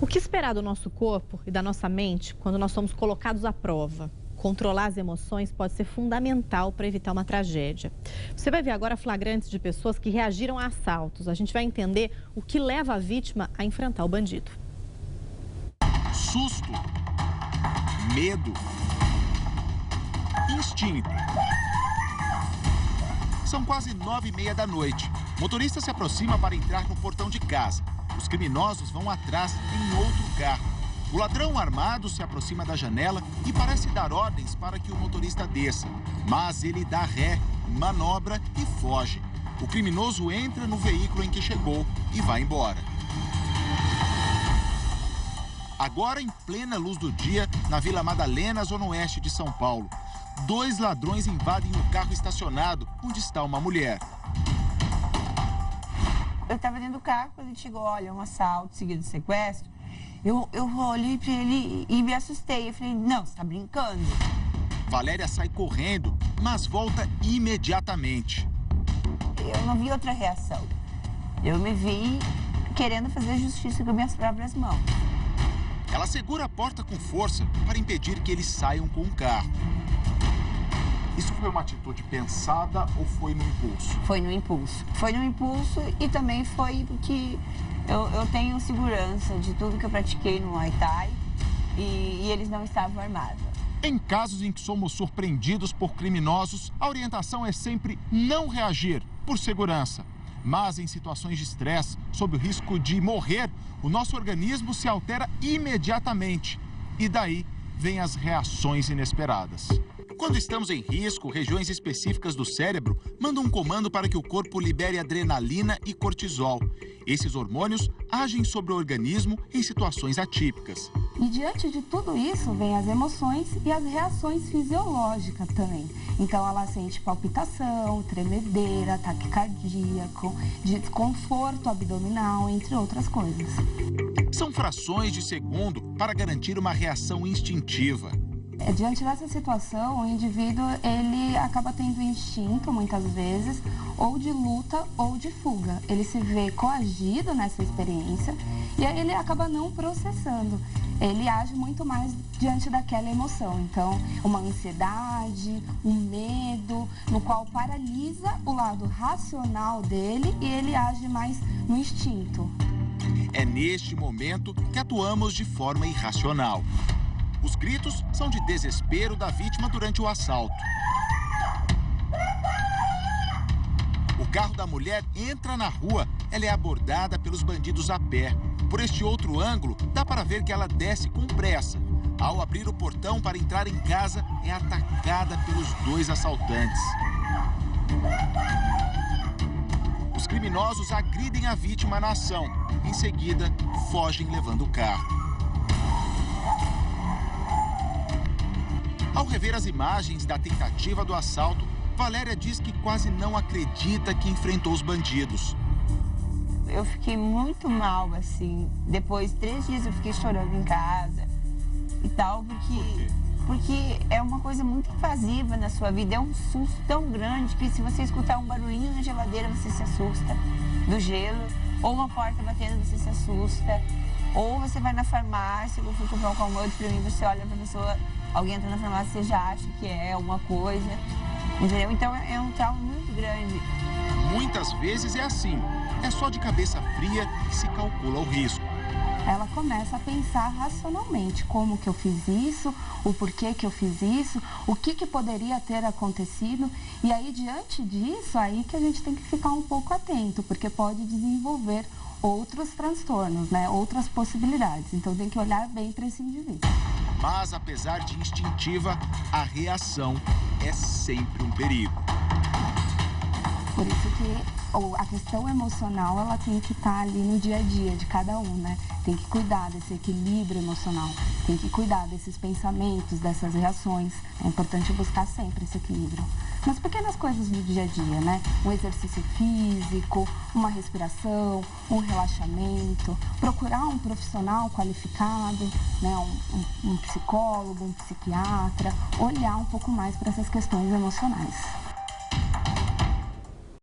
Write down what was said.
O que esperar do nosso corpo e da nossa mente quando nós somos colocados à prova? Controlar as emoções pode ser fundamental para evitar uma tragédia. Você vai ver agora flagrantes de pessoas que reagiram a assaltos. A gente vai entender o que leva a vítima a enfrentar o bandido. Susto, medo, instinto. São quase 9h30 da noite. O motorista se aproxima para entrar no portão de casa. Os criminosos vão atrás em outro carro. O ladrão armado se aproxima da janela e parece dar ordens para que o motorista desça. Mas ele dá ré, manobra e foge. O criminoso entra no veículo em que chegou e vai embora. Agora, em plena luz do dia, na Vila Madalena, zona oeste de São Paulo, 2 ladrões invadem o carro estacionado onde está uma mulher. Eu estava dentro do carro, quando ele chegou, olha, um assalto seguido de sequestro. Eu olhei para ele e me assustei. Eu falei, não, você está brincando. Valéria sai correndo, mas volta imediatamente. Eu não vi outra reação. Eu me vi querendo fazer justiça com minhas próprias mãos. Ela segura a porta com força para impedir que eles saiam com o carro. Isso foi uma atitude pensada ou foi no impulso? Foi no impulso. Foi no impulso e também foi porque eu tenho segurança de tudo que eu pratiquei no Muay Thai e eles não estavam armados. Em casos em que somos surpreendidos por criminosos, a orientação é sempre não reagir por segurança. Mas em situações de estresse, sob o risco de morrer, o nosso organismo se altera imediatamente. E daí vêm as reações inesperadas. Quando estamos em risco, regiões específicas do cérebro mandam um comando para que o corpo libere adrenalina e cortisol. Esses hormônios agem sobre o organismo em situações atípicas. E diante de tudo isso, vem as emoções e as reações fisiológicas também. Então ela sente palpitação, tremedeira, taquicardia, desconforto abdominal, entre outras coisas. São frações de segundo para garantir uma reação instintiva. Diante dessa situação, o indivíduo ele acaba tendo instinto, muitas vezes, ou de luta ou de fuga. Ele se vê coagido nessa experiência e aí ele acaba não processando. Ele age muito mais diante daquela emoção. Então, uma ansiedade, um medo, no qual paralisa o lado racional dele e ele age mais no instinto. É neste momento que atuamos de forma irracional. Os gritos são de desespero da vítima durante o assalto. O carro da mulher entra na rua. Ela é abordada pelos bandidos a pé. Por este outro ângulo, dá para ver que ela desce com pressa. Ao abrir o portão para entrar em casa, é atacada pelos 2 assaltantes. Os criminosos agridem a vítima na ação. Em seguida, fogem levando o carro. Ao rever as imagens da tentativa do assalto, Valéria diz que quase não acredita que enfrentou os bandidos. Eu fiquei muito mal, assim. Depois de 3 dias eu fiquei chorando em casa e tal, porque é uma coisa muito invasiva na sua vida. É um susto tão grande que se você escutar um barulhinho na geladeira, você se assusta do gelo. Ou uma porta batendo, você se assusta. Ou você vai na farmácia, eu fui comprar um calmante pra mim, você olha pra pessoa, alguém entra na farmácia, você já acha que é alguma coisa, entendeu? Então é um trauma muito grande. Muitas vezes é assim, é só de cabeça fria que se calcula o risco. Ela começa a pensar racionalmente como que eu fiz isso, o porquê que eu fiz isso, o que poderia ter acontecido. E aí, diante disso, aí que a gente tem que ficar um pouco atento, porque pode desenvolver outros transtornos, né? Outras possibilidades. Então tem que olhar bem para esse indivíduo. Mas, apesar de instintiva, a reação é sempre um perigo. Por isso que a questão emocional, ela tem que estar ali no dia a dia de cada um, né? Tem que cuidar desse equilíbrio emocional, tem que cuidar desses pensamentos, dessas reações. É importante buscar sempre esse equilíbrio. Nas pequenas coisas do dia a dia, né? Um exercício físico, uma respiração, um relaxamento, procurar um profissional qualificado, né? Um psicólogo, um psiquiatra, olhar um pouco mais para essas questões emocionais.